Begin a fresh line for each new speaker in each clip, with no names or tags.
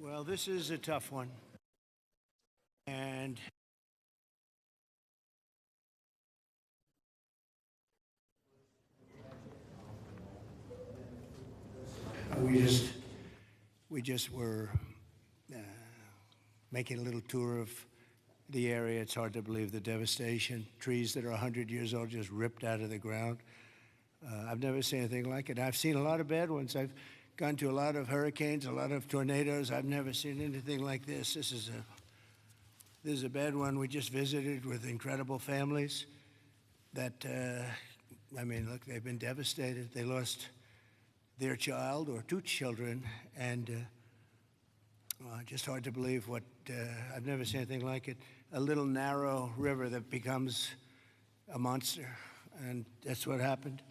Well, this is a tough one. And we just were making a little tour of the area. It's hard to believe the devastation. Trees that are 100 years old just ripped out of the ground. I've never seen anything like it. I've seen a lot of bad ones. I've gone to a lot of hurricanes, a lot of tornadoes. I've never seen anything like this. This is a bad one. We just visited with incredible families that, I mean, look, they've been devastated. They lost their child or two children, and just hard to believe what, I've never seen anything like it. A little narrow river that becomes a monster, and that's what happened.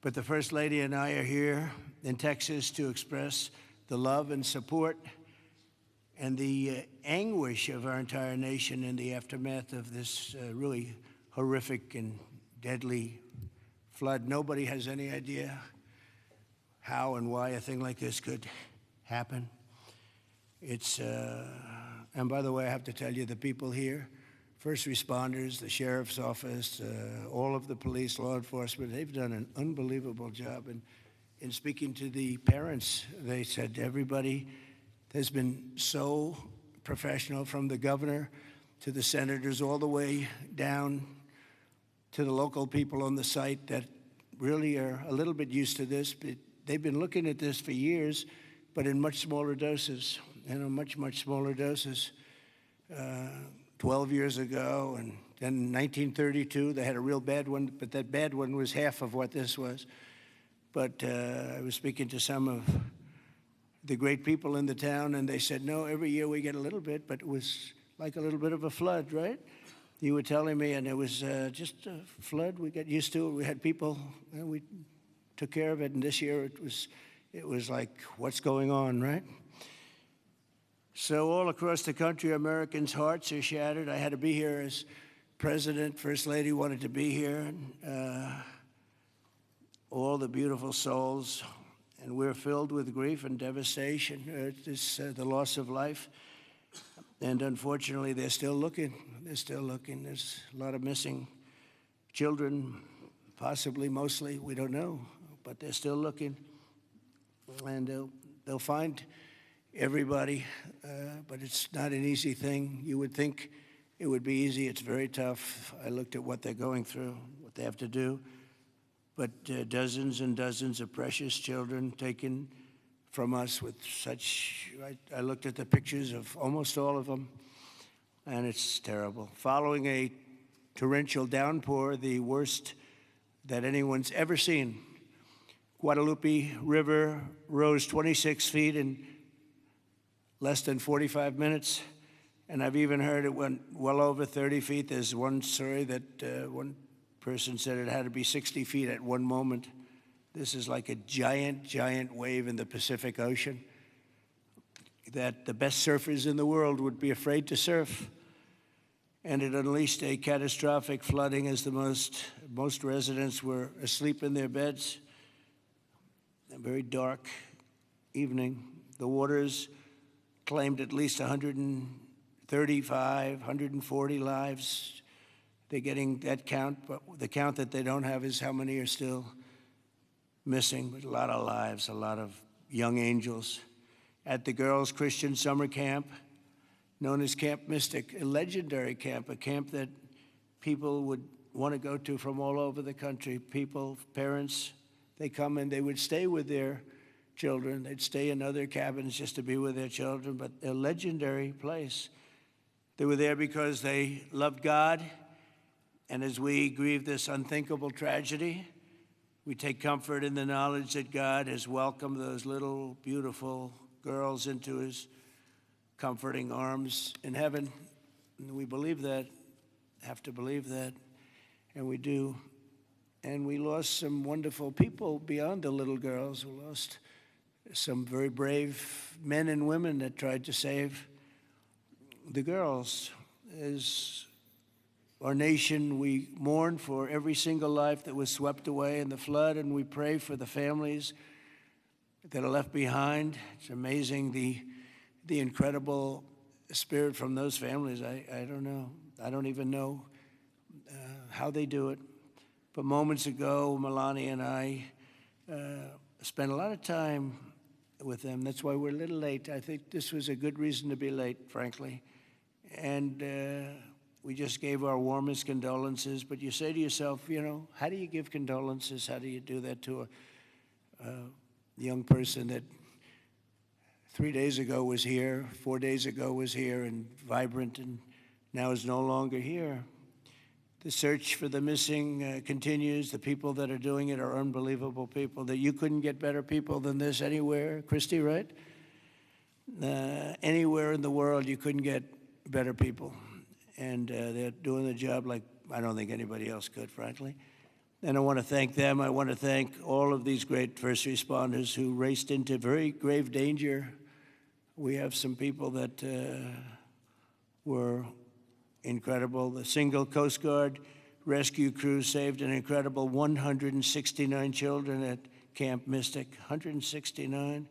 But the First Lady and I are here in Texas to express the love and support and the anguish of our entire nation in the aftermath of this really horrific and deadly flood. Nobody has any idea how and why a thing like this could happen. It's, and by the way, I have to tell you, the people here, first responders, the sheriff's office, all of the police, law enforcement, they've done an unbelievable job. And in speaking to the parents, they said everybody has been so professional, from the governor to the senators, all the way down to the local people on the site that really are a little bit used to this. But they've been looking at this for years, but in much smaller doses, much smaller doses. 12 years ago, and then in 1932, they had a real bad one, but that bad one was half of what this was. But I was speaking to some of the great people in the town, and they said, no, every year we get a little bit, but it was like a little bit of a flood, right? You were telling me, and it was just a flood. We got used to it. We had people, and we took care of it, and this year it was like, what's going on, right? So all across the country, Americans' hearts are shattered. I had to be here as president. First Lady wanted to be here. All the beautiful souls. And we're filled with grief and devastation. It's the loss of life. And unfortunately, they're still looking. They're still looking. There's a lot of missing children, possibly, mostly. We don't know. But they're still looking. And they'll find everybody, but it's not an easy thing. You would think it would be easy. It's very tough. I looked at what they're going through, what they have to do. But dozens and dozens of precious children taken from us with such, I looked at the pictures of almost all of them, and it's terrible. Following a torrential downpour, the worst that anyone's ever seen, Guadalupe River rose 26 feet in less than 45 minutes, and I've even heard it went well over 30 feet. There's one story that one person said it had to be 60 feet at one moment. This is like a giant, giant wave in the Pacific Ocean that the best surfers in the world would be afraid to surf. And it unleashed a catastrophic flooding as most residents were asleep in their beds. A very dark evening. The waters claimed at least 135, 140 lives. They're getting that count, but the count that they don't have is how many are still missing. But a lot of lives, a lot of young angels. At the girls' Christian summer camp, known as Camp Mystic, a legendary camp, a camp that people would want to go to from all over the country. People, parents, they come and they would stay with their children. They'd stay in other cabins just to be with their children, but a legendary place. They were there because they loved God, and as we grieve this unthinkable tragedy, we take comfort in the knowledge that God has welcomed those little, beautiful girls into his comforting arms in heaven. And we believe that, have to believe that, and we do. And we lost some wonderful people beyond the little girls. We lost some very brave men and women that tried to save the girls. As our nation, we mourn for every single life that was swept away in the flood, and we pray for the families that are left behind. It's amazing the the incredible spirit from those families. I don't know. I don't even know how they do it. But moments ago, Melania and I spent a lot of time with them. That's why we're a little late. I think this was a good reason to be late, frankly. And we just gave our warmest condolences. But you say to yourself, you know, how do you give condolences? How do you do that to a young person that 3 days ago was here, 4 days ago was here and vibrant, and now is no longer here? The search for the missing continues. The people that are doing it are unbelievable people. That you couldn't get better people than this anywhere, Kristi, right? Anywhere in the world, you couldn't get better people. And they're doing the job like I don't think anybody else could, frankly. And I want to thank them. I want to thank all of these great first responders who raced into very grave danger. We have some people that were incredible. The single Coast Guard rescue crew saved an incredible 169 children at Camp Mystic, 169.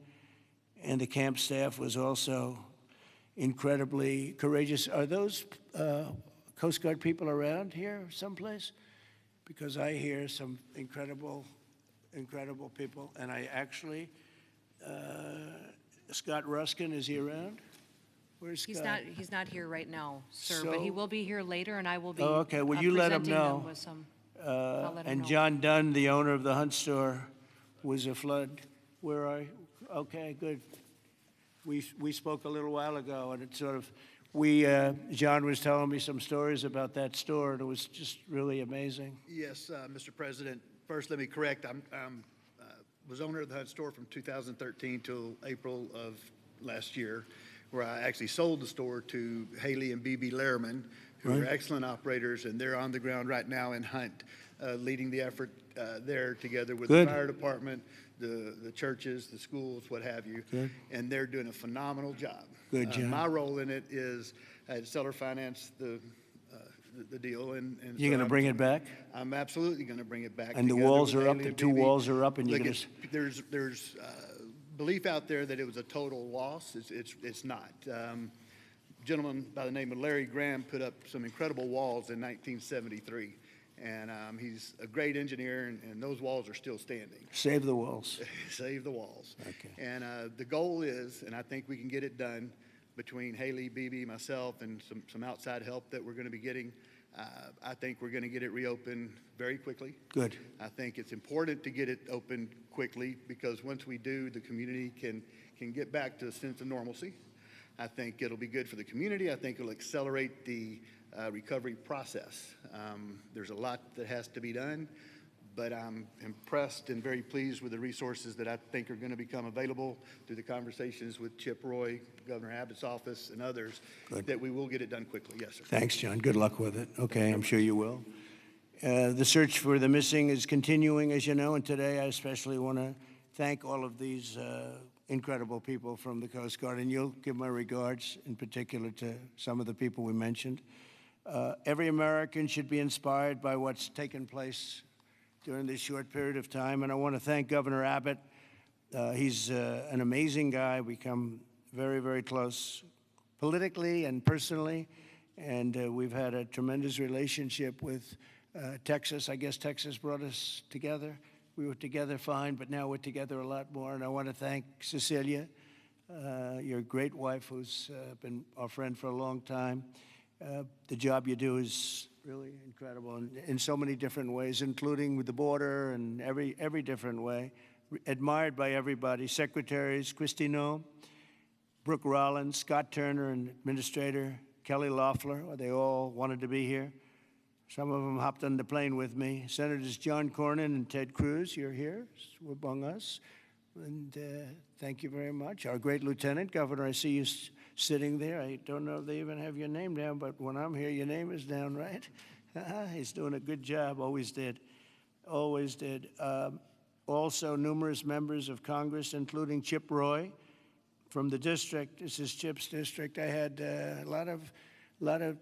And the camp staff was also incredibly courageous. Are those Coast Guard people around here someplace? Because I hear some incredible people. And I actually, Scott Ruskin, is he around? Where's Scott?
He's not here right now, sir, but he will be here later, and I will be
okay. Well, you let him know.
With some,
and John Dunn, the owner of the Hunt store, was a flood. Where are you? Okay, good. We spoke a little while ago, and it sort of, John was telling me some stories about that store, and it was just really amazing.
Yes, Mr. President. First, let me correct. I was owner of the Hunt store from 2013 till April of last year, where I actually sold the store to Haley and BB Lehrman, who are excellent operators, and they're on the ground right now in Hunt, leading the effort there together with the fire department, the churches, the schools, what have you. And they're doing a phenomenal job.
Good job.
My role in it is seller finance the deal. And
you're going to bring it back?
I'm absolutely going to bring it back.
And the walls are up, the two walls are up, and you're going to...
There's belief out there that it was a total loss. It's not. A gentleman by the name of Larry Graham put up some incredible walls in 1973, and he's a great engineer, and those walls are still standing.
Save the walls.
Save the walls.
Okay.
And the goal is, and I think we can get it done between Haley, BB, myself, and some outside help that we're going to be getting. I think we're going to get it reopened very quickly.
Good.
I think it's important to get it opened quickly because once we do, the community can get back to a sense of normalcy. I think it'll be good for the community. I think it'll accelerate the recovery process. There's a lot that has to be done, but I'm impressed and very pleased with the resources that I think are going to become available through the conversations with Chip Roy, Governor Abbott's office, and others, that we will get it done quickly. Yes, sir.
Thanks, John. Good luck with it. Okay, I'm sure you will. The search for the missing is continuing, as you know, and today I especially want to thank all of these incredible people from the Coast Guard, and you'll give my regards in particular to some of the people we mentioned. Every American should be inspired by what's taken place during this short period of time, and I want to thank Governor Abbott. He's an amazing guy. We come very, very close politically and personally, and we've had a tremendous relationship with Texas. I guess Texas brought us together. We were together fine, but now we're together a lot more, and I want to thank Cecilia, your great wife, who's been our friend for a long time. The job you do is really incredible in so many different ways, including with the border and every different way. Admired by everybody. Secretaries, Kristi, Noem, Brooke Rollins, Scott Turner, and Administrator Kelly Loeffler, they all wanted to be here. Some of them hopped on the plane with me. Senators John Cornyn and Ted Cruz, you're here among us. And thank you very much. Our great Lieutenant Governor, I see you sitting there. I don't know if they even have your name down, but when I'm here, your name is down, right? He's doing a good job, always did. Always did. Also, numerous members of Congress, including Chip Roy from the district. This is Chip's district. I had a lot of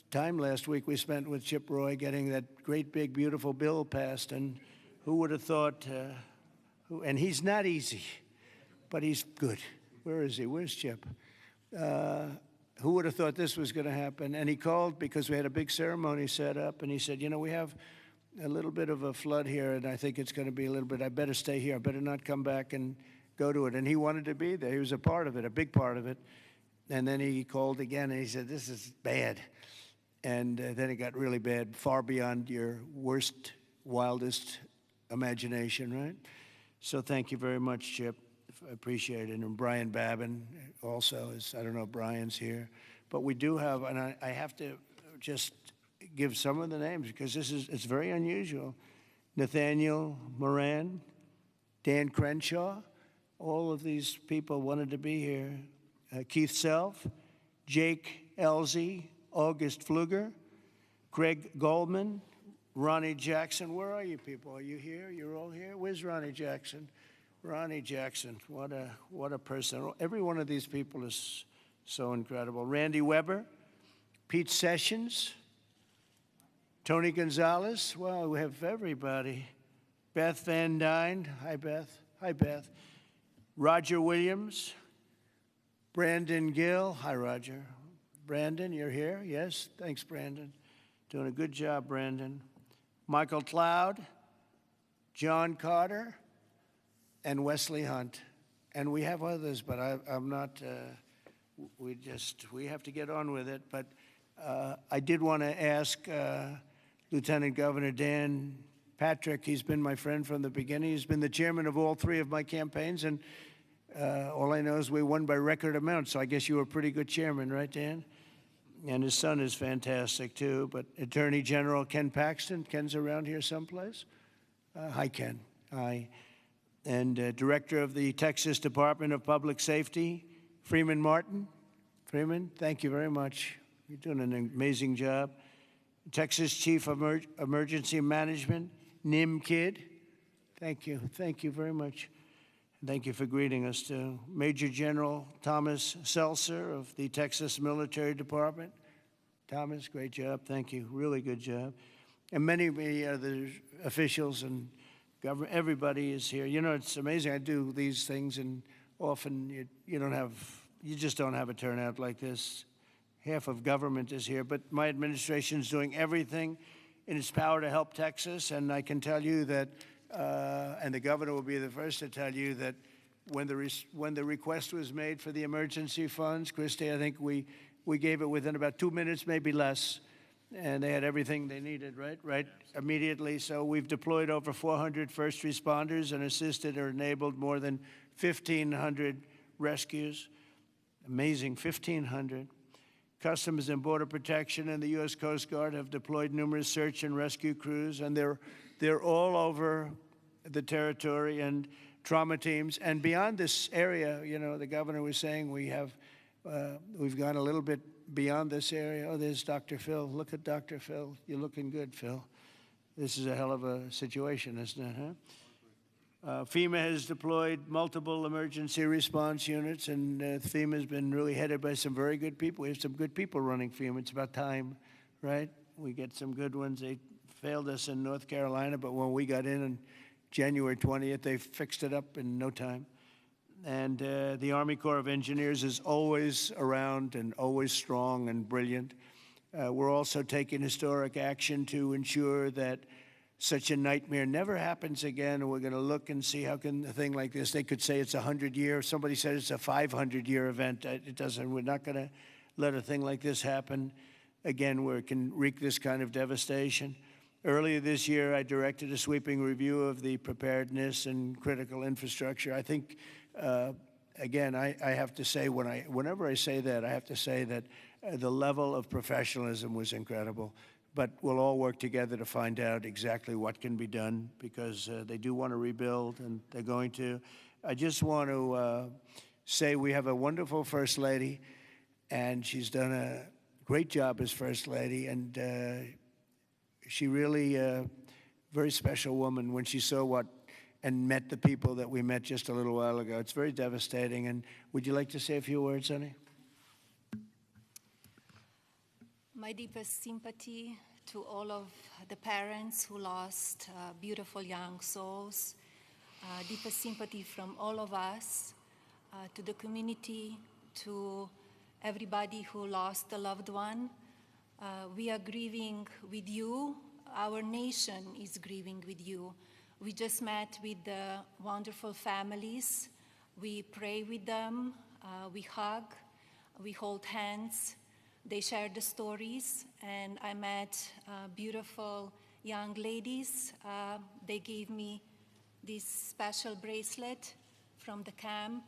time last week we spent with Chip Roy getting that great, big, beautiful bill passed. And who would have thought, and he's not easy, but he's good. Where is he? Where's Chip? Who would have thought this was going to happen? And he called because we had a big ceremony set up, and he said, you know, we have a little bit of a flood here, and I think it's going to be a little bit, I better stay here. I better not come back and go to it. And he wanted to be there. He was a part of it, a big part of it. And then he called again, and he said, this is bad. And then it got really bad, far beyond your worst, wildest imagination, right? So thank you very much, Chip. I appreciate it. And Brian Babin also is, I don't know if Brian's here. But we do have, and I have to just give some of the names because it's very unusual. Nathaniel Moran, Dan Crenshaw, all of these people wanted to be here. Keith Self, Jake Elzey, August Pfluger, Greg Goldman, Ronnie Jackson. Where are you people? Are you here? You're all here? Where's Ronnie Jackson? Ronnie Jackson, what a person. Every one of these people is so incredible. Randy Weber, Pete Sessions, Tony Gonzalez. Well, we have everybody. Beth Van Dyne. Hi, Beth. Hi, Beth. Roger Williams. Brandon Gill. Hi, Roger. Brandon, you're here? Yes? Thanks, Brandon. Doing a good job, Brandon. Michael Cloud. John Carter. And Wesley Hunt. And we have others, but I'm not, we have to get on with it. But I did want to ask Lieutenant Governor Dan Patrick. He's been my friend from the beginning. He's been the chairman of all three of my campaigns, and all I know is we won by record amounts, so I guess you were a pretty good chairman, right, Dan? And his son is fantastic, too. But Attorney General Ken Paxton. Ken's around here someplace. Hi, Ken. Hi. And Director of the Texas Department of Public Safety, Freeman Martin. Freeman, thank you very much. You're doing an amazing job. Texas Chief of Emergency Management, Nim Kidd. Thank you. Thank you very much. Thank you for greeting us, too. Major General Thomas Seltzer of the Texas Military Department. Thomas, great job. Thank you. Really good job. And many other officials and government, everybody is here. You know, it's amazing. I do these things, and often you just don't have a turnout like this. Half of government is here, but my administration is doing everything in its power to help Texas, and I can tell you that, and the governor will be the first to tell you that when the request was made for the emergency funds, Kristi, I think we gave it within about 2 minutes, maybe less. And they had everything they needed, right? Immediately. So we've deployed over 400 first responders and assisted or enabled more than 1,500 rescues. Amazing, 1,500. Customs and Border Protection and the U.S. Coast Guard have deployed numerous search and rescue crews, and they're all over the territory, and trauma teams. And beyond this area, you know, the governor was saying we've gone a little bit beyond this area. Oh, there's Dr. Phil. Look at Dr. Phil. You're looking good, Phil. This is a hell of a situation, isn't it, huh? FEMA has deployed multiple emergency response units, and FEMA has been really headed by some very good people. We have some good people running FEMA. It's about time, right? We get some good ones. They failed us in North Carolina, but when we got in on January 20th, they fixed it up in no time. And the Army Corps of Engineers is always around and always strong and brilliant. We're also taking historic action to ensure that such a nightmare never happens again. And we're going to look and see how can a thing like this, they could say it's 100-year. Somebody said it's a 500-year event. It doesn't. We're not going to let a thing like this happen again where it can wreak this kind of devastation. Earlier this year, I directed a sweeping review of the preparedness and critical infrastructure. I think again, I have to say, whenever I say that, I have to say that the level of professionalism was incredible. But we'll all work together to find out exactly what can be done because they do want to rebuild, and they're going to. I just want to say we have a wonderful First Lady, and she's done a great job as First Lady, and she really very special woman when she saw and met the people that we met just a little while ago. It's very devastating. And would you like to say a few words, honey?
My deepest sympathy to all of the parents who lost beautiful young souls. Deepest sympathy from all of us to the community, to everybody who lost a loved one. We are grieving with you. Our nation is grieving with you. We just met with the wonderful families. We pray with them, we hug, we hold hands. They share the stories, and I met beautiful young ladies. They gave me this special bracelet from the camp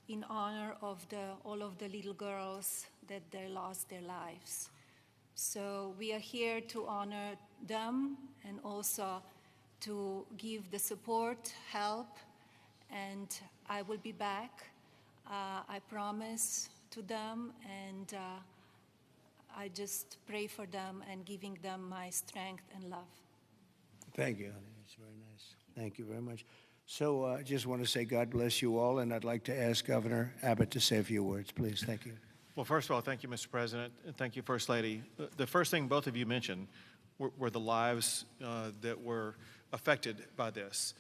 in honor of all of the little girls that they lost their lives. So we are here to honor them and also to give the support, help, and I will be back. I promise to them, and I just pray for them and giving them my strength and love.
Thank you, honey. It's very nice. Thank you very much. So I just want to say God bless you all, and I'd like to ask Governor Abbott to say a few words, please. Thank you.
Well, first of all, thank you, Mr. President, and thank you, First Lady. The first thing both of you mentioned were the lives that were affected by this.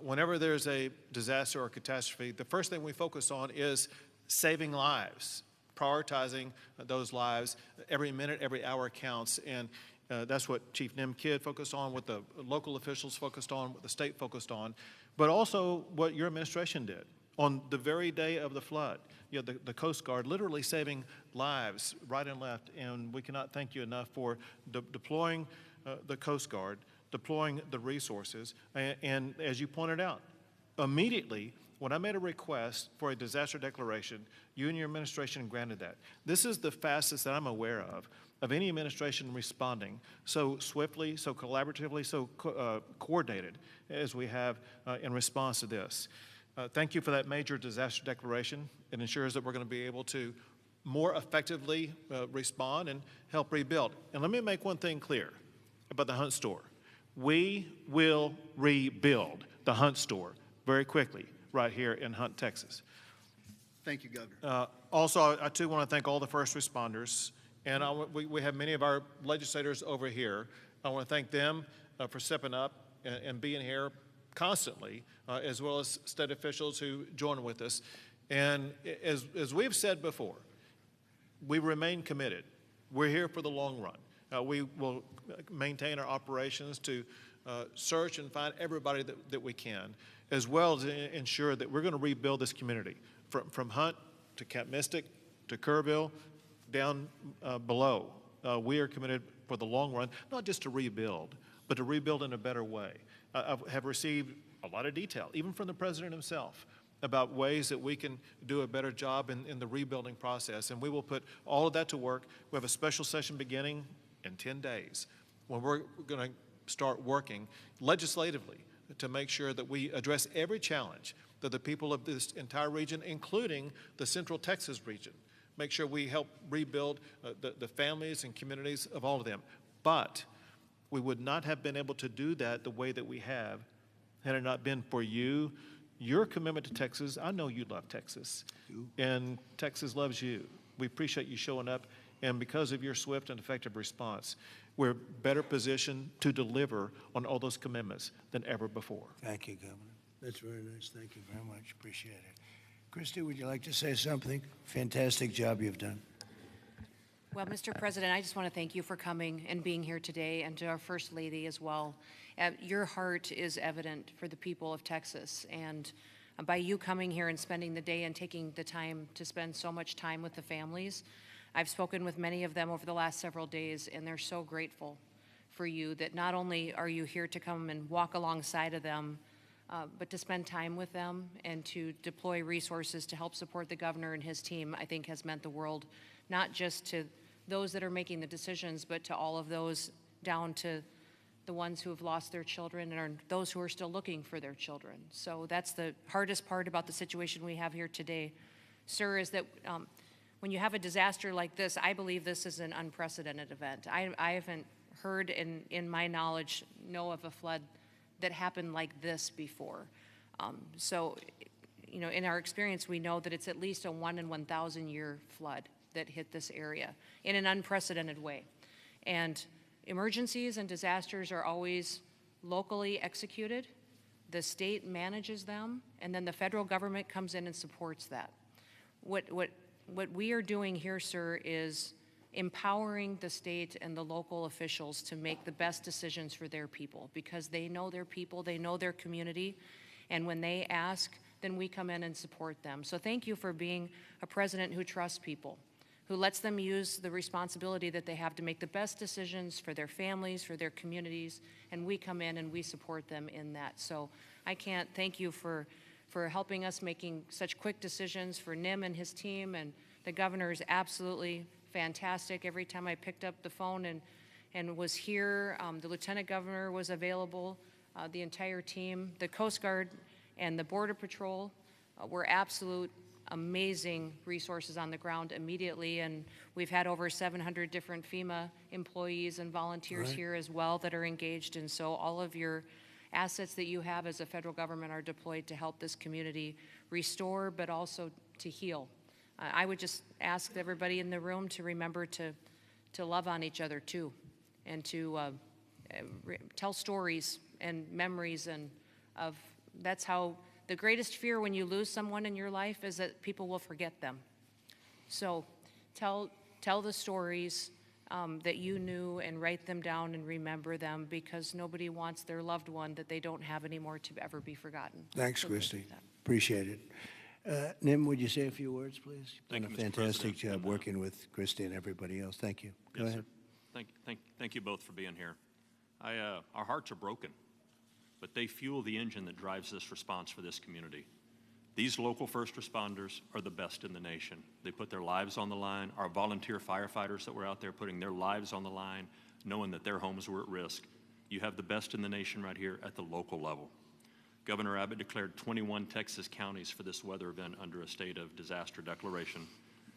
Whenever there's a disaster or catastrophe, the first thing we focus on is saving lives, prioritizing those lives. Every minute, every hour counts, and that's what Chief Noem focused on, what the local officials focused on, what the state focused on, but also what your administration did. On the very day of the flood, you know, the Coast Guard literally saving lives right and left, and we cannot thank you enough for deploying the Coast Guard, deploying the resources, and as you pointed out, immediately when I made a request for a disaster declaration, you and your administration granted that. This is the fastest that I'm aware of any administration responding so swiftly, so collaboratively, so coordinated as we have in response to this. Thank you for that major disaster declaration. It ensures that we're going to be able to more effectively respond and help rebuild. And let me make one thing clear about the Hunt store. We will rebuild the Hunt store very quickly right here in Hunt, Texas.
Thank you, Governor.
Also, I too want to thank all the first responders, and we have many of our legislators over here. I want to thank them for stepping up and being here constantly, as well as state officials who join with us. And as we've said before, we remain committed. We're here for the long run. We will maintain our operations to search and find everybody that we can, as well as ensure that we're going to rebuild this community from Hunt to Camp Mystic to Kerrville down below. We are committed for the long run, not just to rebuild, but to rebuild in a better way. I have received a lot of detail, even from the president himself, about ways that we can do a better job in the rebuilding process, and we will put all of that to work. We have a special session beginning in 10 days when we're going to start working legislatively to make sure that we address every challenge that the people of this entire region, including the Central Texas region, make sure we help rebuild the families and communities of all of them. But we would not have been able to do that the way that we have had it not been for you, your commitment to Texas. I know you love Texas, and Texas loves you. We appreciate you showing up, and because of your swift and effective response, we're better positioned to deliver on all those commitments than ever before.
Thank you, Governor. That's very nice. Thank you very much. Appreciate it. Kristi, would you like to say something? Fantastic job you've done.
Well, Mr. President, I just want to thank you for coming and being here today, and to our First Lady as well. Your heart is evident for the people of Texas, and by you coming here and spending the day and taking the time to spend so much time with the families, I've spoken with many of them over the last several days, and they're so grateful for you that not only are you here to come and walk alongside of them, but to spend time with them and to deploy resources to help support the governor and his team, I think has meant the world, not just to those that are making the decisions, but to all of those down to the ones who have lost their children and are those who are still looking for their children. So that's the hardest part about the situation we have here today, sir, is that when you have a disaster like this, I believe this is an unprecedented event. I haven't heard in my knowledge, know of a flood that happened like this before. So, you know, in our experience, we know that it's at least a 1 in 1,000 year flood that hit this area in an unprecedented way. And emergencies and disasters are always locally executed. The state manages them, and then the federal government comes in and supports that. What what we are doing here, sir, is empowering the state and the local officials to make the best decisions for their people, because they know their people, they know their community, and when they ask, then we come in and support them. So thank you for being a president who trusts people, who lets them use the responsibility that they have to make the best decisions for their families, for their communities, and we come in and we support them in that. So I can't thank you for helping us making such quick decisions, for Noem and his team, and the governor is absolutely fantastic. Every time I picked up the phone and was here, the lieutenant governor was available, the entire team, the Coast Guard and the Border Patrol were absolute amazing resources on the ground immediately, and we've had over 700 different FEMA employees and volunteers here as well that are engaged, and so all of your assets that you have as a federal government are deployed to help this community restore, but also to heal. I would just ask everybody in the room to remember to love on each other too, and to tell stories and memories, and that's how the greatest fear when you lose someone in your life is that people will forget them. So tell the stories that you knew, and write them down and remember them, because nobody wants their loved one that they don't have anymore to ever be forgotten.
Thanks,
So
Kristi.
thank you.
Appreciate it. Noem, would you say a few words, please? You've
Thank
done
you,
a
Mr.
fantastic
President.
job working with Kristi and everybody else. Thank you. Go
Yes,
ahead.
sir. Thank you both for being here. Our hearts are broken, but they fuel the engine that drives this response for this community. These local first responders are the best in the nation. They put their lives on the line. Our volunteer firefighters that were out there putting their lives on the line, knowing that their homes were at risk. You have the best in the nation right here at the local level. Governor Abbott declared 21 Texas counties for this weather event under a state of disaster declaration.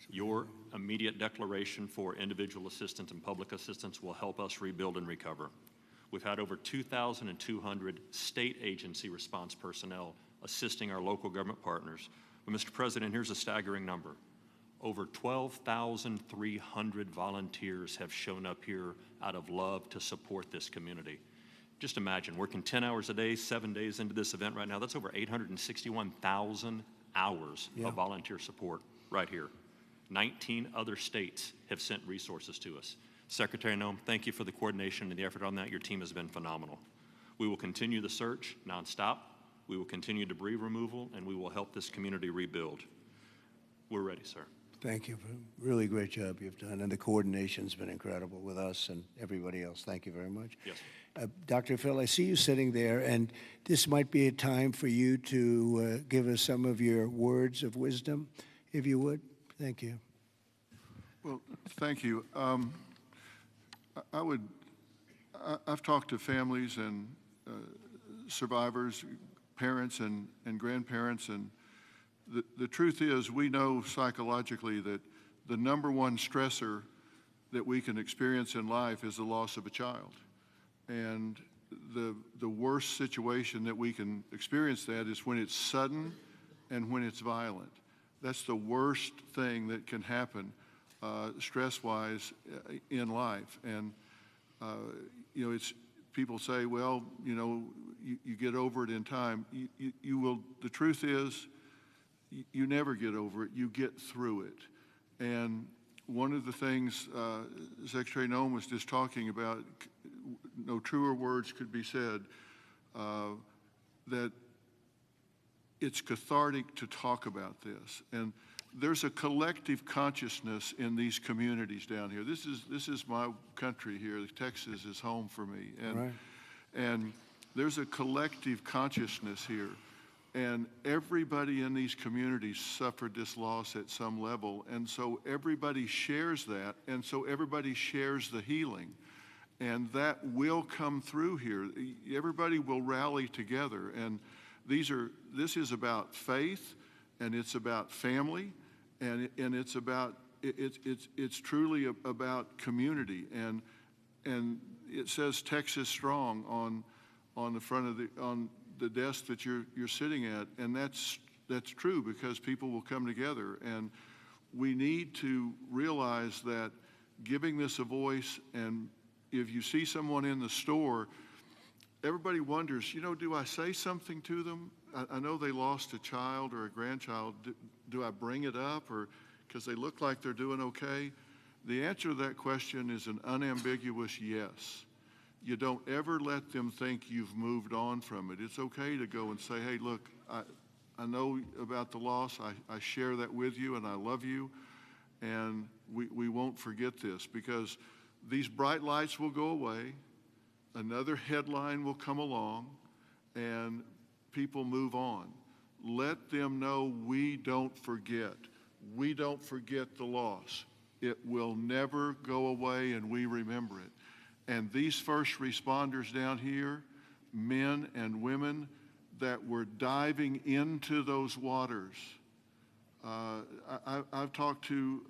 Your immediate declaration for individual assistance and public assistance will help us rebuild and recover. We've had over 2,200 state agency response personnel assisting our local government partners. But Mr. President, here's a staggering number. Over 12,300 volunteers have shown up here out of love to support this community. Just imagine, working 10 hours a day, 7 days into this event right now, that's over 861,000 hours of volunteer support right here. 19 other states have sent resources to us. Secretary Noem, thank you for the coordination and the effort on that. Your team has been phenomenal. We will continue the search nonstop. We will continue debris removal, and we will help this community rebuild. We're ready, sir.
Thank you for a really great job you've done, and the coordination's been incredible with us and everybody else. Thank you very much.
Yes.
Dr. Phil, I see you sitting there, and this might be a time for you to give us some of your words of wisdom, if you would. Thank you.
Well, thank you. I've talked to families and survivors, parents and grandparents, and the truth is, we know psychologically that the number one stressor that we can experience in life is the loss of a child. And the worst situation that we can experience that is when it's sudden and when it's violent. That's the worst thing that can happen stress-wise in life. And you know, it's people say, well, you know, you get over it in time. You will. The truth is, you never get over it. You get through it. And one of the things Secretary Noem was just talking about, no truer words could be said, that it's cathartic to talk about this. And there's a collective consciousness in these communities down here. This is my country here. Texas is home for me. And there's a collective consciousness here. And everybody in these communities suffered this loss at some level. And so everybody shares that. And so everybody shares the healing. And that will come through here. Everybody will rally together. And this is about faith, and it's about family, and it's about it's truly about community. And it says Texas Strong on the front of the desk that you're sitting at, and that's true, because people will come together. And we need to realize that giving this a voice, and if you see someone in the store, everybody wonders, you know, do I say something to them? I know they lost a child or a grandchild. Do I bring it up, or because they look like they're doing okay? The answer to that question is an unambiguous yes. You don't ever let them think you've moved on from it. It's okay to go and say, hey, look, I know about the loss. I share that with you, and I love you, and we won't forget this, because these bright lights will go away. Another headline will come along, and people move on. Let them know we don't forget. We don't forget the loss. It will never go away, and we remember it. And these first responders down here, men and women that were diving into those waters. I've talked to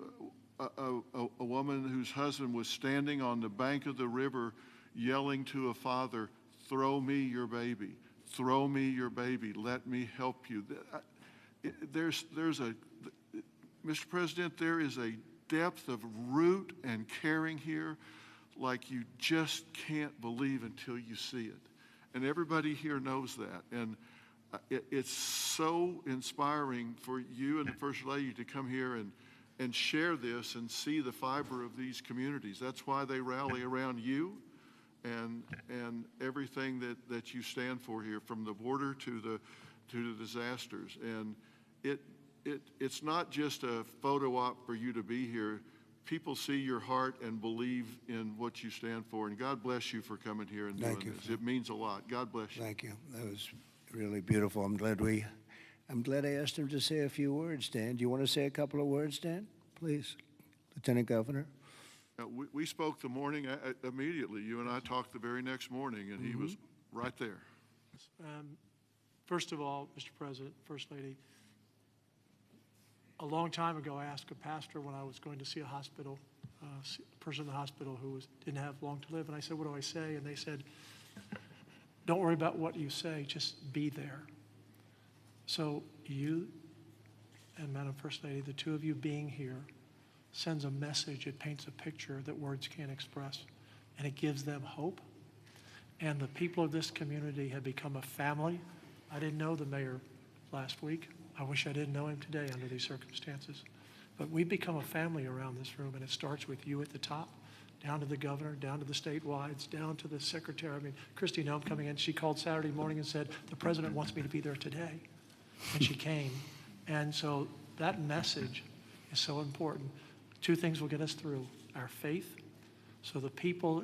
a woman whose husband was standing on the bank of the river yelling to a father, throw me your baby, throw me your baby, let me help you. Mr. President, there is a depth of root and caring here like you just can't believe until you see it. And everybody here knows that. And it's so inspiring for you and the First Lady to come here and share this and see the fiber of these communities. That's why they rally around you and everything that you stand for here, from the border to the disasters. And it's not just a photo op for you to be here. People see your heart and believe in what you stand for. And God bless you for coming here and doing this. It means a lot. God bless you.
Thank you. That was really beautiful. I'm glad I asked him to say a few words, Dan. Do you want to say a couple of words, Dan? Please, Lieutenant Governor.
We spoke the morning immediately. You and I talked the very next morning, and he was right there.
First of all, Mr. President, First Lady, a long time ago I asked a pastor when I was going to see a person in the hospital who didn't have long to live, and I said, what do I say? And they said, don't worry about what you say, just be there. So you and Madam First Lady, the two of you being here, sends a message. It paints a picture that words can't express, and it gives them hope. And the people of this community have become a family. I didn't know the mayor last week. I wish I didn't know him today under these circumstances. But we've become a family around this room, and it starts with you at the top, down to the governor, down to the statewide, down to the secretary. I mean, Kristi Noem coming in, she called Saturday morning and said, the president wants me to be there today. And she came. And so that message is so important. Two things will get us through: our faith. So the people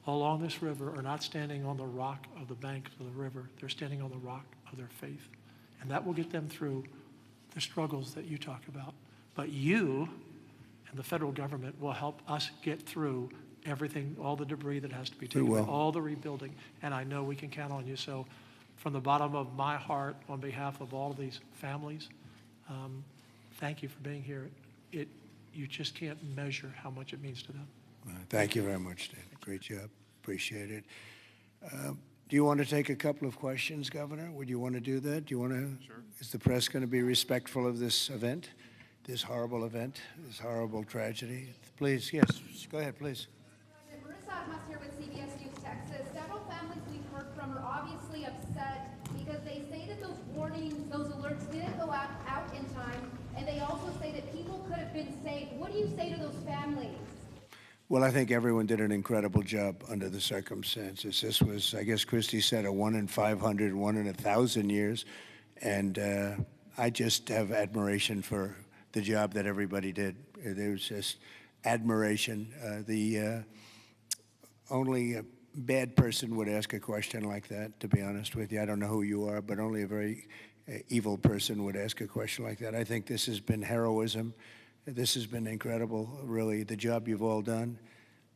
along this river are not standing on the rock of the bank of the river. They're standing on the rock of their faith. And that will get them through the struggles that you talk about. But you and the federal government will help us get through everything, all the debris that has to be taken, all the rebuilding. And I know we can count on you. So from the bottom of my heart, on behalf of all of these families, thank you for being here. You just can't measure how much it means to them.
Thank you very much, Dan. Great job. Appreciate it. Do you want to take a couple of questions, Governor? Would you want to do that? Do you want to? Sure. Is the press going to be respectful of this event, this horrible event, this horrible tragedy? Please, yes. Go ahead, please.
Marissa Atmas here with CBS News Texas. Several families we've heard from are obviously upset because they say that those warnings, those alerts didn't go out in time, and they also say that people could have been saved. What do you say to those families?
Well, I think everyone did an incredible job under the circumstances. This was, I guess Kristi said, a 1 in 500, 1 in 1,000 years. And I just have admiration for the job that everybody did. There was just admiration. Only a bad person would ask a question like that, to be honest with you. I don't know who you are, but only a very evil person would ask a question like that. I think this has been heroism. This has been incredible, really, the job you've all done.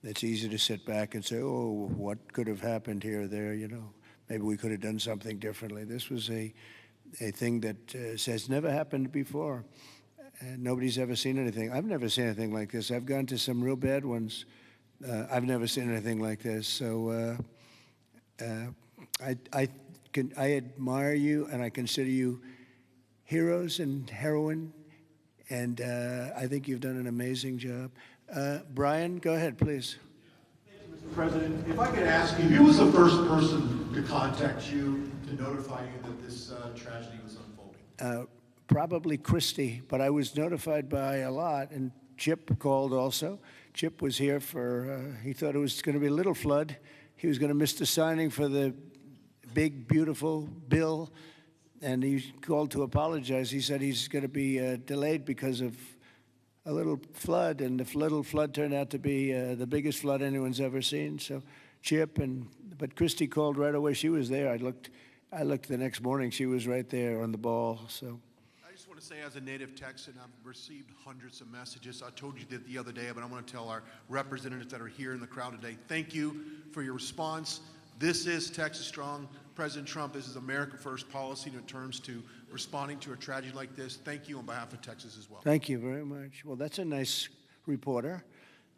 It's easy to sit back and say, oh, what could have happened here or there, you know. Maybe we could have done something differently. This was a thing that has never happened before. And nobody's ever seen anything. I've never seen anything like this. I've gone to some real bad ones. I've never seen anything like this. So I admire you, and I consider you heroes and heroine. And I think you've done an amazing job. Brian, go ahead, please.
Thank you, Mr. President. If I could ask you, who was the first person to contact you to notify you that this tragedy was unfolding?
probably Kristi, but I was notified by a lot, and Chip called also. Chip was here for, he thought it was going to be a little flood. He was going to miss the signing for the big, beautiful bill, and he called to apologize. He said he's going to be delayed because of a little flood, and the little flood turned out to be the biggest flood anyone's ever seen. So Chip, but Kristi called right away. She was there. I looked the next morning. She was right there on the ball. So
I just want to say, as a native Texan, I've received hundreds of messages. I told you that the other day, but I want to tell our representatives that are here in the crowd today, thank you for your response. This is Texas Strong. President Trump, this is America First policy in terms to responding to a tragedy like this. Thank you on behalf of Texas as well.
thank you very much. Well, that's a nice reporter.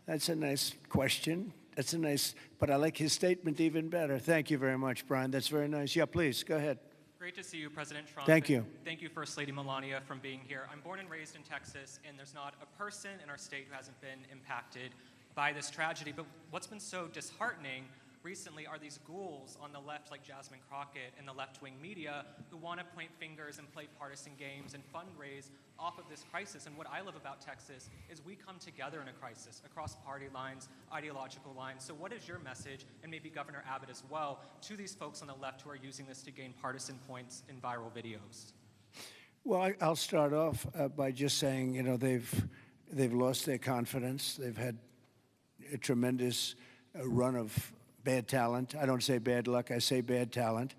That's a nice question. That's a nice, but I like his statement even better. Thank you very much, Brian. That's very nice. Yeah, please, go ahead.
Great to see you, President Trump.
Thank you.
Thank you, First Lady Melania, for being here. I'm born and raised in Texas, and there's not a person in our state who hasn't been impacted by this tragedy. But what's been so disheartening recently are these ghouls on the left, like Jasmine Crockett and the left-wing media, who want to point fingers and play partisan games and fundraise off of this crisis. And what I love about Texas is we come together in a crisis across party lines, ideological lines. So what is your message, and maybe Governor Abbott as well, to these folks on the left who are using this to gain partisan points in viral videos?
Well, I'll start off by just saying, you know, they've lost their confidence. They've had a tremendous run of bad talent. I don't say bad luck, I say bad talent.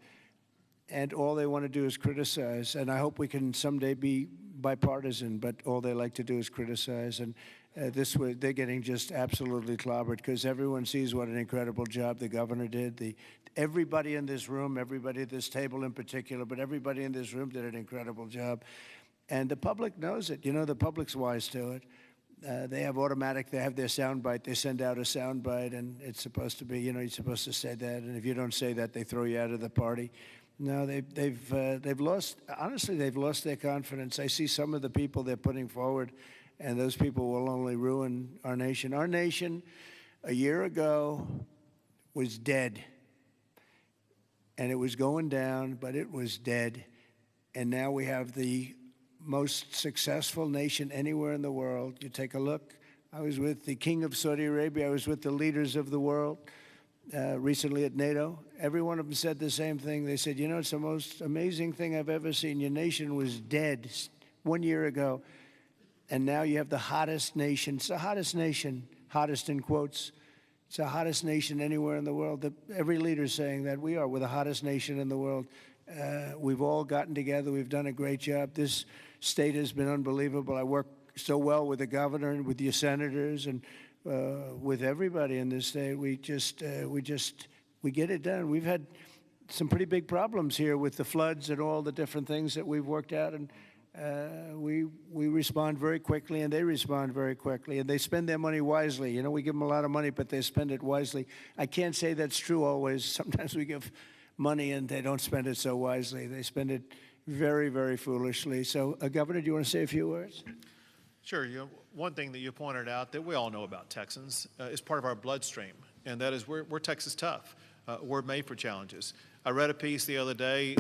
And all they want to do is criticize. And I hope we can someday be bipartisan, but all they like to do is criticize. And this way, they're getting just absolutely clobbered because everyone sees what an incredible job the governor did. Everybody in this room, everybody at this table in particular, but everybody in this room did an incredible job. And the public knows it. You know, the public's wise to it. They have their soundbite. They send out a soundbite, and it's supposed to be, you know, you're supposed to say that. And if you don't say that, they throw you out of the party. No, they've lost, honestly, they've lost their confidence. I see some of the people they're putting forward, and those people will only ruin our nation. Our nation, a year ago, was dead. And it was going down, but it was dead. And now we have the most successful nation anywhere in the world. You take a look. I was with the King of Saudi Arabia. I was with the leaders of the world recently at NATO. Every one of them said the same thing. They said, you know, it's the most amazing thing I've ever seen. Your nation was dead 1 year ago, and now you have the hottest nation. It's the hottest nation, hottest in quotes. It's the hottest nation anywhere in the world. Every leader's saying that we're the hottest nation in the world. We've all gotten together. We've done a great job. This state has been unbelievable. I work so well with the governor and with your senators and with everybody in this state. We get it done. We've had some pretty big problems here with the floods and all the different things that we've worked out, and we respond very quickly, and they respond very quickly, and they spend their money wisely. You know, we give them a lot of money, but they spend it wisely. I can't say that's true always. Sometimes we give money and they don't spend it so wisely. They spend it very, very foolishly. So, Governor, do you want to say a few words?
Sure. You know, one thing that you pointed out that we all know about Texans is part of our bloodstream, and that is we're Texas tough. We're made for challenges. I read a piece the other day.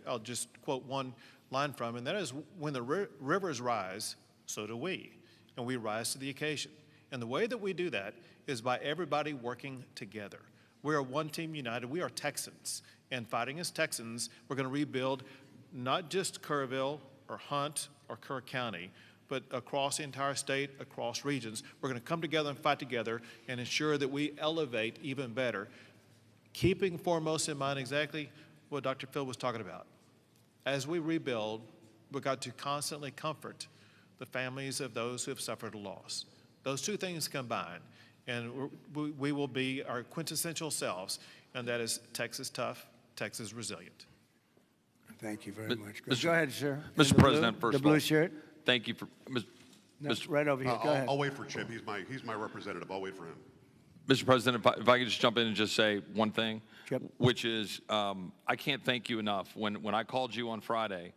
I'll just quote one line from, and that is, when the rivers rise, so do we, and we rise to the occasion. And the way that we do that is by everybody working together. We are one team united. We are Texans, and fighting as Texans, we're going to rebuild not just Kerrville or Hunt or Kerr County, but across the entire state, across regions. We're going to come together and fight together and ensure that we elevate even better, keeping foremost in mind exactly what Dr. Phil was talking about. As we rebuild, we've got to constantly comfort the families of those who have suffered a loss. Those two things combined, and we will be our quintessential selves, and that is Texas tough, Texas resilient.
Thank you very much. Go ahead, sir.
Mr. President, first
the
of all,
blue shirt.
thank you for
Right over here. Go ahead.
I'll wait for Chip. He's my representative. I'll wait for him.
Mr. President, if I could just jump in and just say one thing,
Chip.
which is I can't thank you enough. When I called you on Friday,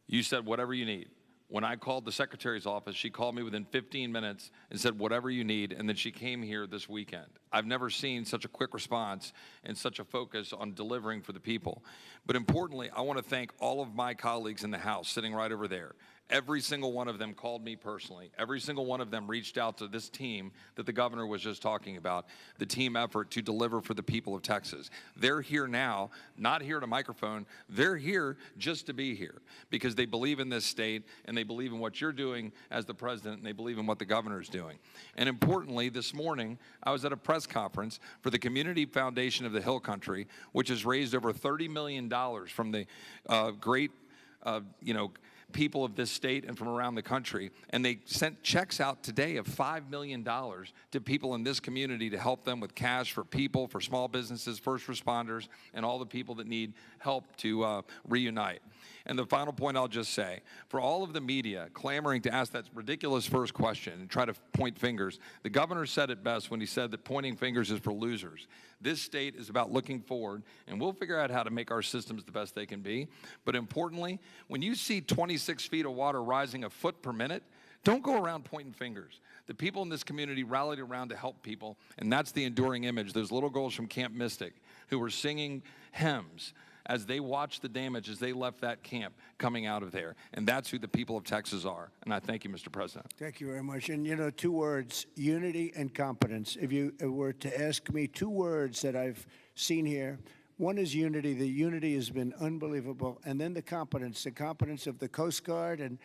you said whatever you need. When I called the secretary's office, she called me within 15 minutes and said whatever you need, and then she came here this weekend. I've never seen such a quick response and such a focus on delivering for the people. But importantly, I want to thank all of my colleagues in the House sitting right over there. Every single one of them called me personally. Every single one of them reached out to this team that the governor was just talking about, the team effort to deliver for the people of Texas. They're here now, not here at a microphone. They're here just to be here because they believe in this state and they believe in what you're doing as the president and they believe in what the governor is doing. And importantly, this morning, I was at a press conference for the Community Foundation of the Hill Country, which has raised over $30 million from the great, people of this state and from around the country, and they sent checks out today of $5 million to people in this community to help them with cash for people, for small businesses, first responders, and all the people that need help to reunite. And the final point I'll just say, for all of the media clamoring to ask that ridiculous first question and try to point fingers, the governor said it best when he said that pointing fingers is for losers. This state is about looking forward, and we'll figure out how to make our systems the best they can be. But importantly, when you see 26 feet of water rising a foot per minute, don't go around pointing fingers. The people in this community rallied around to help people, and that's the enduring image. Those little girls from Camp Mystic who were singing hymns as they watched the damage as they left that camp coming out of there. And that's who the people of Texas are. And I thank you, Mr. President.
Thank you very much. And, 2 words, unity and competence. If you were to ask me 2 words that I've seen here, one is unity. The unity has been unbelievable. And then the competence of the Coast Guard and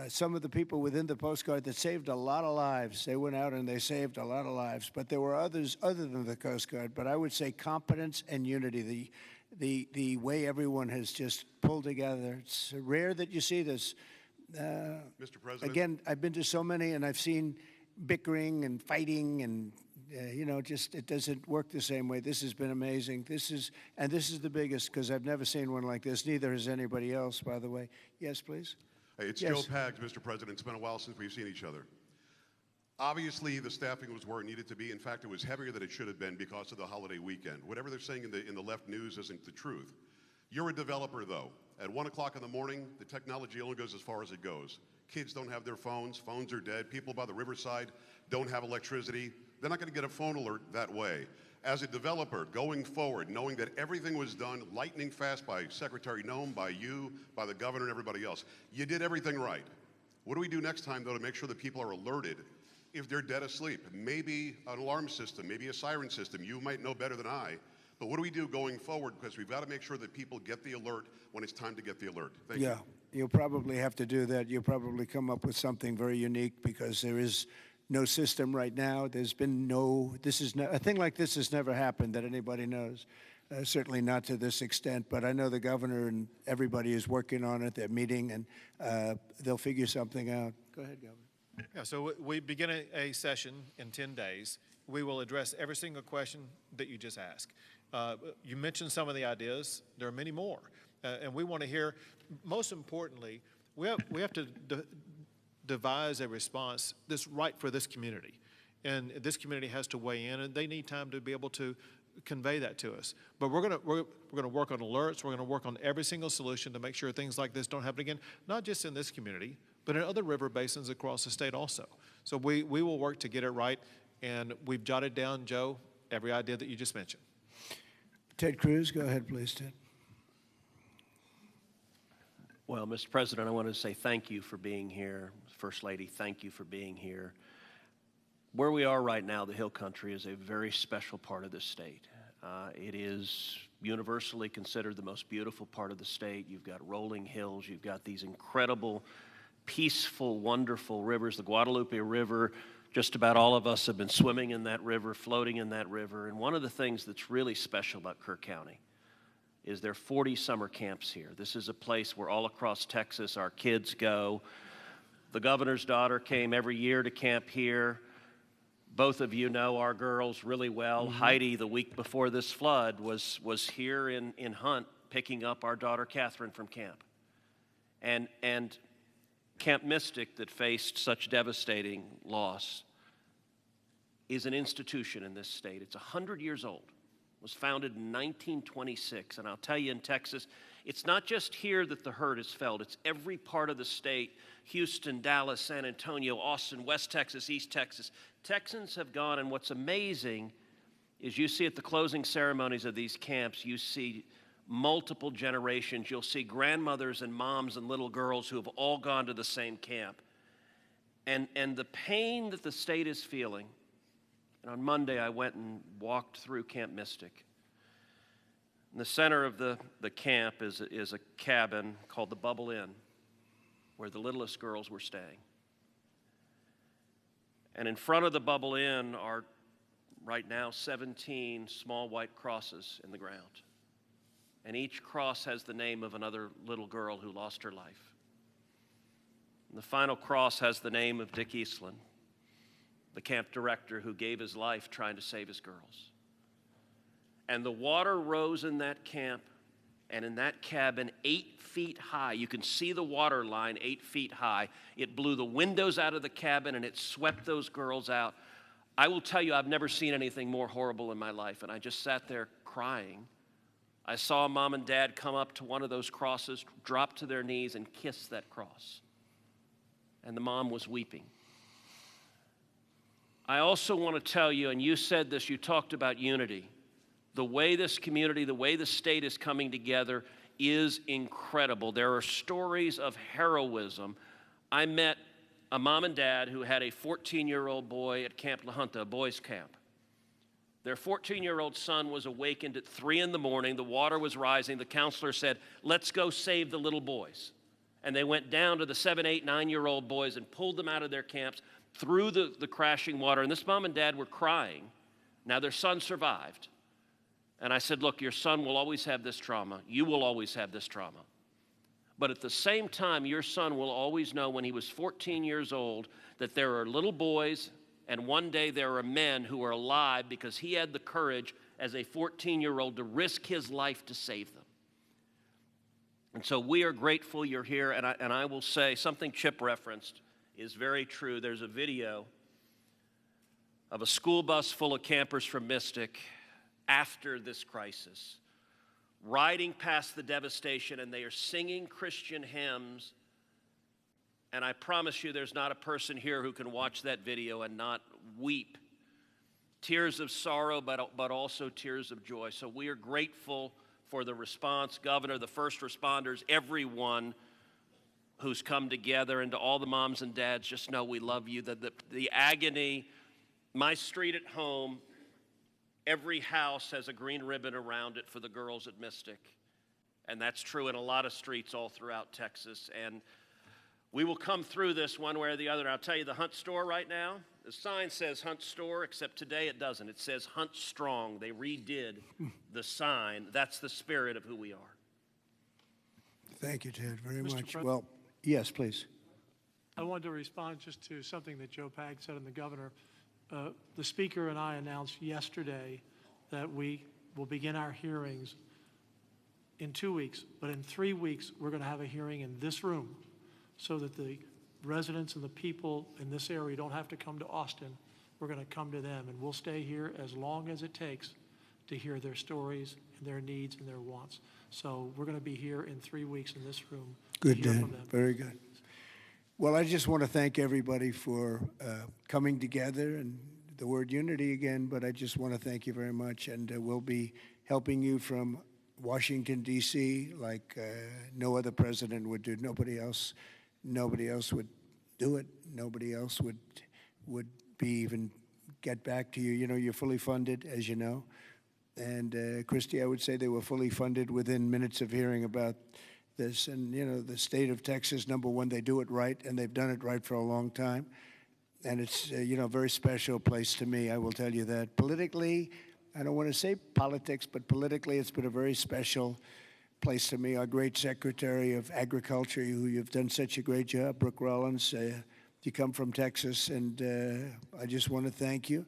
some of the people within the Coast Guard that saved a lot of lives. They went out and they saved a lot of lives. But there were others other than the Coast Guard. But I would say competence and unity, the way everyone has just pulled together. It's rare that you see this.
Mr. President?
Again, I've been to so many, and I've seen bickering and fighting, and just it doesn't work the same way. This has been amazing. This is the biggest because I've never seen one like this. Neither has anybody else, by the way. Yes, please.
Hey, it's
Yes.
Joe Pags, Mr. President. It's been a while since we've seen each other. Obviously, the staffing was where it needed to be. In fact, it was heavier than it should have been because of the holiday weekend. Whatever they're saying in the left news isn't the truth. You're a developer, though. At 1 o'clock in the morning, the technology only goes as far as it goes. Kids don't have their phones. Phones are dead. People by the riverside don't have electricity. They're not going to get a phone alert that way. As a developer, going forward, knowing that everything was done lightning fast by Secretary Noem, by you, by the governor, and everybody else, you did everything right. What do we do next time, though, to make sure that people are alerted if they're dead asleep? Maybe an alarm system, maybe a siren system. You might know better than I. But what do we do going forward? Because we've got to make sure that people get the alert when it's time to get the alert. Thank you.
Yeah, you'll probably have to do that. You'll probably come up with something very unique because there is no system right now. There's been a thing like this has never happened that anybody knows. Certainly not to this extent, but I know the governor and everybody is working on it. They're meeting, and they'll figure something out. Go ahead, Governor.
Yeah, so we begin a session in 10 days. We will address every single question that you just asked. You mentioned some of the ideas. There are many more. And we want to hear, most importantly, we have to devise a response that's right for this community. And this community has to weigh in, and they need time to be able to convey that to us. But we're gonna work on alerts. We're gonna work on every single solution to make sure things like this don't happen again, not just in this community, but in other river basins across the state also. So we will work to get it right, and we've jotted down, Joe, every idea that you just mentioned.
Ted Cruz, go ahead, please, Ted.
Well, Mr. President, I want to say thank you for being here. First Lady, thank you for being here. Where we are right now, the Hill Country, is a very special part of the state. It is universally considered the most beautiful part of the state. You've got rolling hills. You've got these incredible, peaceful, wonderful rivers. The Guadalupe River, just about all of us have been swimming in that river, floating in that river. And one of the things that's really special about Kerr County is there are 40 summer camps here. This is a place where all across Texas our kids go. The governor's daughter came every year to camp here. Both of you know our girls really well. Mm-hmm. Heidi, the week before this flood, was here in Hunt picking up our daughter Catherine from camp. And Camp Mystic, that faced such devastating loss, is an institution in this state. It's 100 years old. It was founded in 1926. And I'll tell you, in Texas, it's not just here that the hurt is felt. It's every part of the state: Houston, Dallas, San Antonio, Austin, West Texas, East Texas. Texans have gone, and what's amazing is you see at the closing ceremonies of these camps, you see multiple generations. You'll see grandmothers and moms and little girls who have all gone to the same camp. And the pain that the state is feeling, and on Monday I went and walked through Camp Mystic. In the center of the camp is a cabin called the Bubble Inn, where the littlest girls were staying. And in front of the Bubble Inn are right now 17 small white crosses in the ground. And each cross has the name of another little girl who lost her life. And the final cross has the name of Dick Eastland, the camp director who gave his life trying to save his girls. And the water rose in that camp and in that cabin 8 feet high. You can see the water line 8 feet high. It blew the windows out of the cabin and it swept those girls out. I will tell you, I've never seen anything more horrible in my life, and I just sat there crying. I saw Mom and Dad come up to one of those crosses, drop to their knees, and kiss that cross. And the mom was weeping. I also want to tell you, and you said this, you talked about unity. The way this community, the way the state is coming together is incredible. There are stories of heroism. I met a mom and dad who had a 14-year-old boy at Camp La Junta, a boys' camp. Their 14-year-old son was awakened at 3 in the morning. The water was rising. The counselor said, "Let's go save the little boys." And they went down to the 7, 8, 9-year-old boys and pulled them out of their camps through the crashing water. And this mom and dad were crying. Now their son survived. And I said, "Look, your son will always have this trauma. You will always have this trauma. But at the same time, your son will always know when he was 14 years old that there are little boys and one day there are men who are alive because he had the courage as a 14-year-old to risk his life to save them." And so we are grateful you're here. And I will say something Chip referenced is very true. There's a video of a school bus full of campers from Mystic after this crisis, riding past the devastation, and they are singing Christian hymns. And I promise you there's not a person here who can watch that video and not weep. Tears of sorrow, but also tears of joy. So we are grateful for the response, Governor, the first responders, everyone who's come together, and to all the moms and dads, just know we love you. The agony, my street at home, every house has a green ribbon around it for the girls at Mystic. And that's true in a lot of streets all throughout Texas. And we will come through this one way or the other. And I'll tell you, the Hunt store right now, the sign says Hunt store, except today it doesn't. It says Hunt Strong. They redid the sign. That's the spirit of who we are.
Thank you, Ted, very
Mr.
much.
President?
Well, yes, please.
I wanted to respond just to something that Joe Pag said and the governor. The speaker and I announced yesterday that we will begin our hearings in 2 weeks, but in 3 weeks, we're going to have a hearing in this room so that the residents and the people in this area don't have to come to Austin. We're going to come to them, and we'll stay here as long as it takes to hear their stories and their needs and their wants. So we're going to be here in 3 weeks in this room.
Good, Dan. Very good. Well, I just want to thank everybody for coming together, and the word unity again, but I just want to thank you very much. And we'll be helping you from Washington, D.C., like no other president would do. Nobody else would do it. Nobody else would be even get back to you. You know, you're fully funded, as you know. And Kristi, I would say they were fully funded within minutes of hearing about this. And, you know, the state of Texas, number one, they do it right, and they've done it right for a long time. And it's, you know, a very special place to me, I will tell you that. Politically, I don't want to say politics, but politically it's been a very special place to me. Our great Secretary of Agriculture, who you've done such a great job, Brooke Rollins, you come from Texas, and I just want to thank you.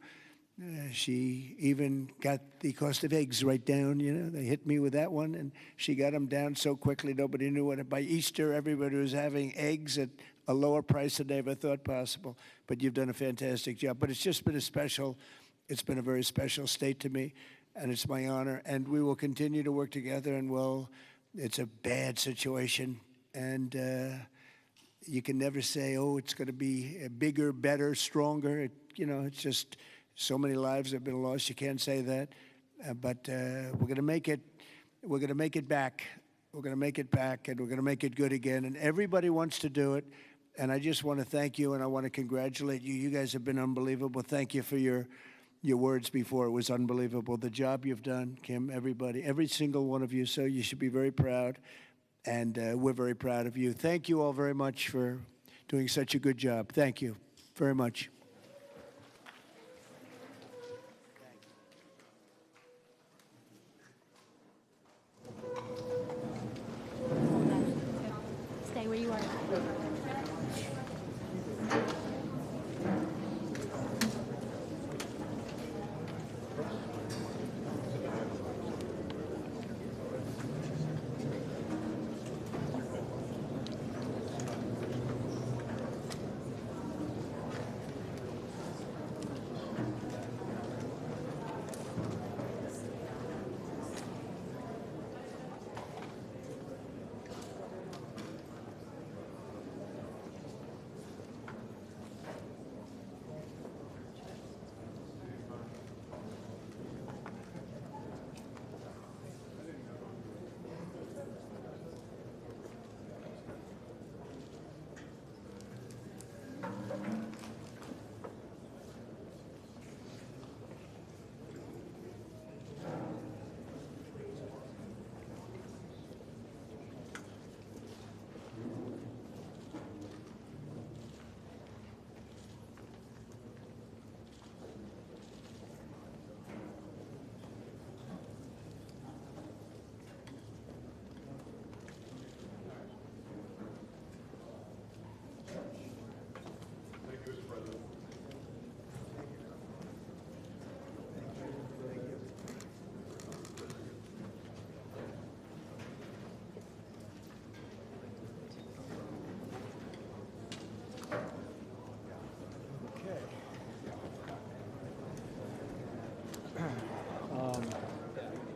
She even got the cost of eggs right down, you know. They hit me with that one, and she got them down so quickly nobody knew what. By Easter, everybody was having eggs at a lower price than they ever thought possible. But you've done a fantastic job. But it's just been it's been a very special state to me, and it's my honor. And we will continue to work together, and it's a bad situation, and you can never say, oh, it's going to be bigger, better, stronger. You know, it's just So many lives have been lost. You can't say that, but we're going to make it. We're going to make it back. We're going to make it back, and we're going to make it good again. And everybody wants to do it. And I just want to thank you, and I want to congratulate you. You guys have been unbelievable. Thank you for your words before. It was unbelievable. The job you've done, Kim, everybody, every single one of you. So you should be very proud, and we're very proud of you. Thank you all very much for doing such a good job. Thank you very much.
Stay where you are.